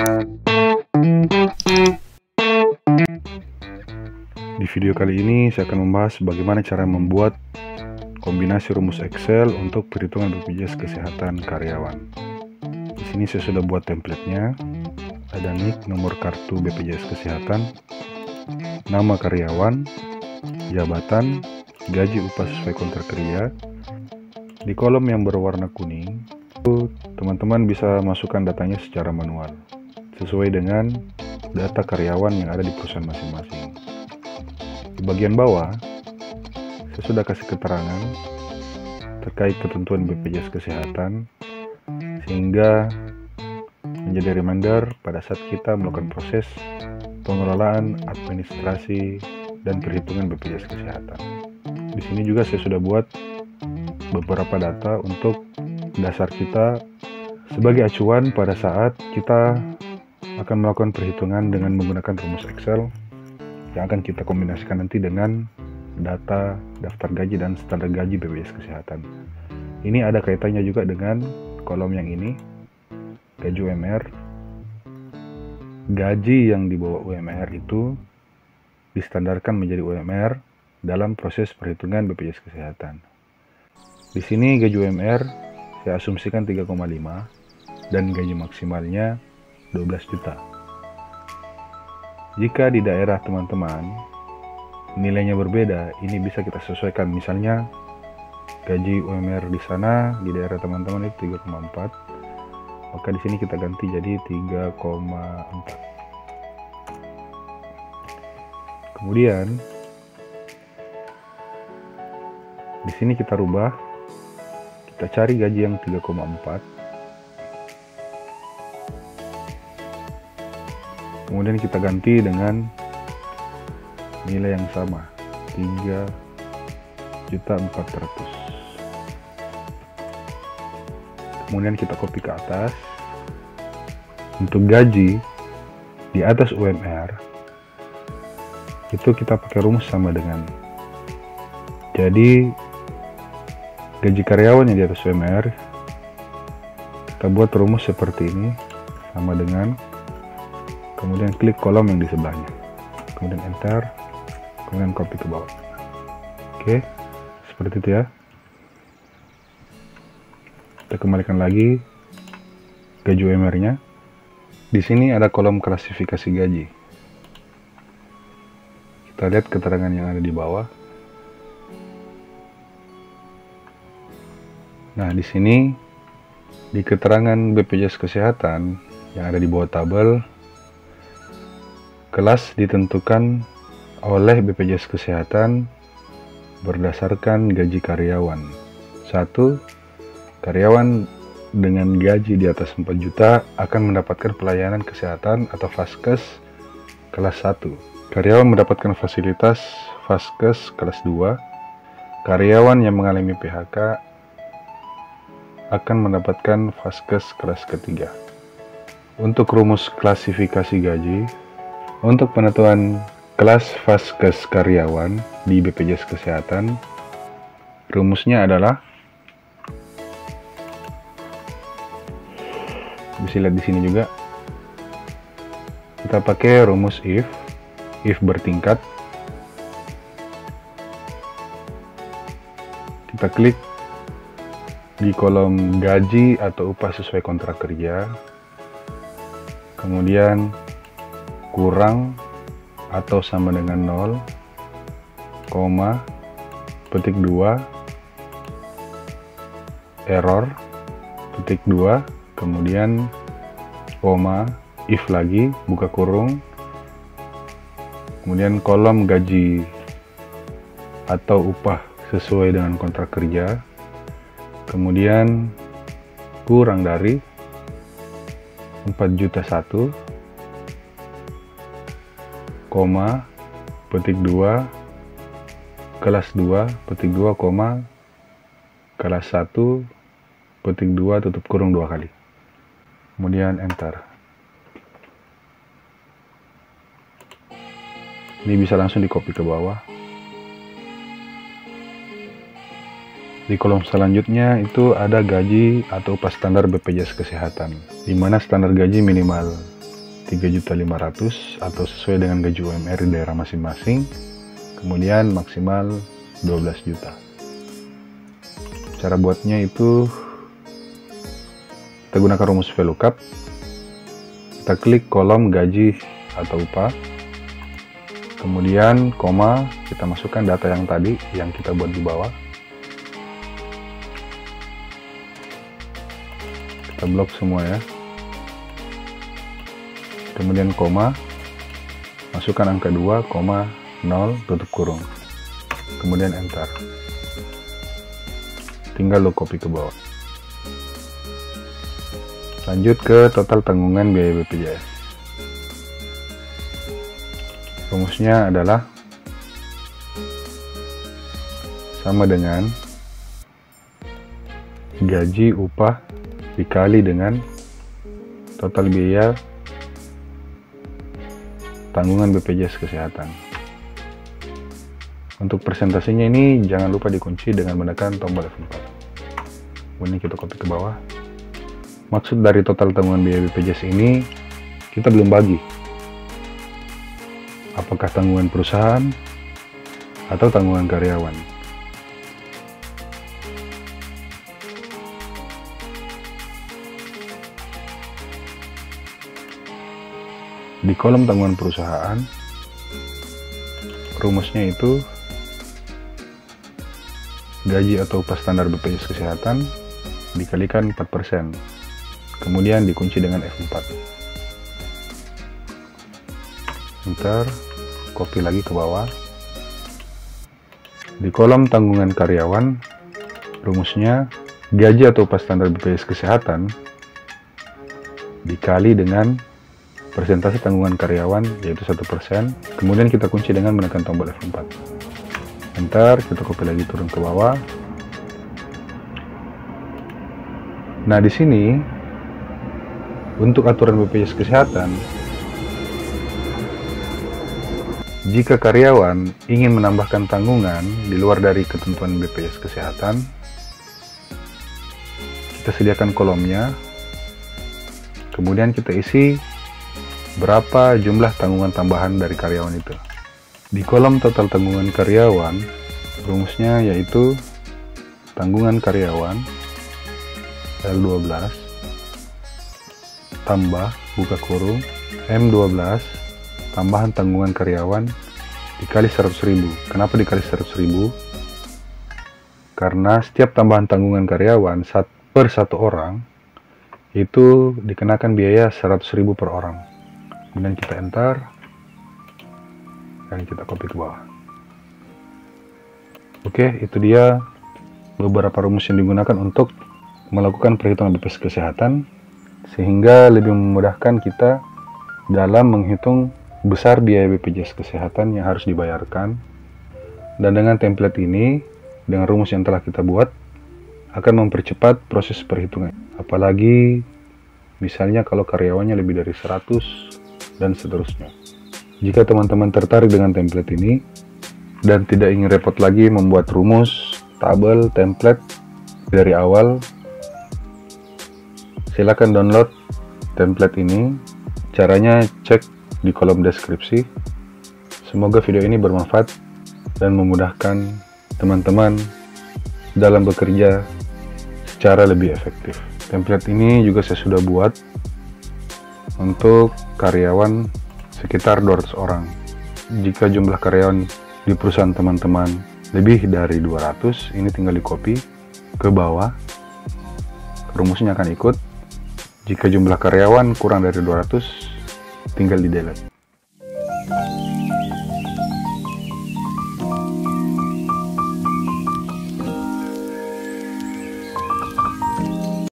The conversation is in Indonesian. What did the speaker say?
Di video kali ini saya akan membahas bagaimana cara membuat kombinasi rumus Excel untuk perhitungan BPJS Kesehatan karyawan. Di sini saya sudah buat template-nya. Ada NIK, nomor kartu BPJS Kesehatan, nama karyawan, jabatan, gaji upah sesuai kontrak kerja. Di kolom yang berwarna kuning, teman-teman bisa masukkan datanya secara manual, sesuai dengan data karyawan yang ada di perusahaan masing-masing. Di bagian bawah, saya sudah kasih keterangan terkait ketentuan BPJS Kesehatan, sehingga menjadi reminder pada saat kita melakukan proses pengelolaan, administrasi, dan perhitungan BPJS Kesehatan. Di sini juga saya sudah buat beberapa data untuk dasar kita sebagai acuan pada saat kita akan melakukan perhitungan dengan menggunakan rumus Excel yang akan kita kombinasikan nanti dengan data daftar gaji dan standar gaji BPJS Kesehatan. Ini ada kaitannya juga dengan kolom yang ini, gaji UMR. Gaji yang di bawah UMR itu distandarkan menjadi UMR dalam proses perhitungan BPJS Kesehatan. Di sini gaji UMR saya asumsikan 3,5 dan gaji maksimalnya 12 juta. Jika di daerah teman-teman nilainya berbeda, ini bisa kita sesuaikan. Misalnya gaji UMR di sana di daerah teman-teman itu 3,4, maka di sini kita ganti jadi 3,4. Kemudian di sini kita rubah, kita cari gaji yang 3,4. Kemudian kita ganti dengan nilai yang sama, 3.400.000. Kemudian kita copy ke atas. Untuk gaji di atas UMR itu kita pakai rumus sama dengan, jadi gaji karyawan yang di atas UMR kita buat rumus seperti ini, sama dengan, kemudian klik kolom yang di sebelahnya, kemudian enter, kemudian copy ke bawah. Oke, seperti itu ya. Kita kembalikan lagi gaji UMR-nya. Di sini ada kolom klasifikasi gaji. Kita lihat keterangan yang ada di bawah. Nah, di sini di keterangan BPJS Kesehatan yang ada di bawah tabel, kelas ditentukan oleh BPJS Kesehatan berdasarkan gaji karyawan. 1. Karyawan dengan gaji di atas 4 juta akan mendapatkan pelayanan kesehatan atau Vaskes kelas 1. Karyawan mendapatkan fasilitas Vaskes kelas 2. Karyawan yang mengalami PHK akan mendapatkan Vaskes kelas ketiga. Untuk rumus klasifikasi gaji, untuk penentuan kelas Vaskes karyawan di BPJS Kesehatan, rumusnya adalah, bisa lihat di sini juga, kita pakai rumus if bertingkat. Kita klik di kolom gaji atau upah sesuai kontrak kerja, kemudian kurang atau sama dengan 0, koma, petik 2, error, petik 2, kemudian koma, if lagi, buka kurung, kemudian kolom gaji atau upah sesuai dengan kontrak kerja, kemudian kurang dari 4.100.000, koma, petik 2, kelas 2, petik 2, koma, kelas 1, petik 2, tutup kurung 2 kali. Kemudian enter. Ini bisa langsung di copy ke bawah. Di kolom selanjutnya itu ada gaji atau upah standar BPJS Kesehatan, di mana standar gaji minimal 3.500.000 atau sesuai dengan gaji UMR di daerah masing-masing. Kemudian maksimal 12 juta. Cara buatnya itu kita gunakan rumus VLOOKUP. Kita klik kolom gaji atau upah, kemudian koma, kita masukkan data yang tadi yang kita buat di bawah. Kita blok semua ya. Kemudian koma, masukkan angka 2, 0, tutup kurung. Kemudian enter. Tinggal lo copy ke bawah. Lanjut ke total tanggungan biaya BPJS. Rumusnya adalah sama dengan gaji upah dikali dengan total biaya tanggungan BPJS Kesehatan. Untuk presentasinya ini jangan lupa dikunci dengan menekan tombol F4. Ini kita copy ke bawah. Maksud dari total tanggungan biaya BPJS ini kita belum bagi. Apakah tanggungan perusahaan atau tanggungan karyawan? Di kolom tanggungan perusahaan, rumusnya itu gaji atau upah standar BPJS Kesehatan dikalikan 4%, kemudian dikunci dengan F4. Enter, copy lagi ke bawah. Di kolom tanggungan karyawan, rumusnya gaji atau upah standar BPJS Kesehatan dikali dengan persentase tanggungan karyawan, yaitu 1%, kemudian kita kunci dengan menekan tombol F4. Enter, kita copy lagi turun ke bawah. Nah, di sini untuk aturan BPJS Kesehatan, jika karyawan ingin menambahkan tanggungan di luar dari ketentuan BPJS Kesehatan, kita sediakan kolomnya, kemudian kita isi berapa jumlah tanggungan tambahan dari karyawan itu. Di kolom total tanggungan karyawan, rumusnya yaitu tanggungan karyawan L12 tambah buka kurung M12 tambahan tanggungan karyawan dikali 100.000. Kenapa dikali 100.000? Karena setiap tambahan tanggungan karyawan per satu orang itu dikenakan biaya 100.000 per orang. Kemudian kita enter dan kita copy ke bawah. Oke, itu dia beberapa rumus yang digunakan untuk melakukan perhitungan BPJS Kesehatan, sehingga lebih memudahkan kita dalam menghitung besar biaya BPJS Kesehatan yang harus dibayarkan. Dan dengan template ini, dengan rumus yang telah kita buat, akan mempercepat proses perhitungan. Apalagi misalnya kalau karyawannya lebih dari 100 dan seterusnya. Jika teman-teman tertarik dengan template ini dan tidak ingin repot lagi membuat rumus, tabel, template dari awal, silakan download template ini. Caranya cek di kolom deskripsi. Semoga video ini bermanfaat dan memudahkan teman-teman dalam bekerja secara lebih efektif. Template ini juga saya sudah buat untuk karyawan sekitar 200 orang. Jika jumlah karyawan di perusahaan teman-teman lebih dari 200, ini tinggal di copy ke bawah, rumusnya akan ikut. Jika jumlah karyawan kurang dari 200, tinggal di delete.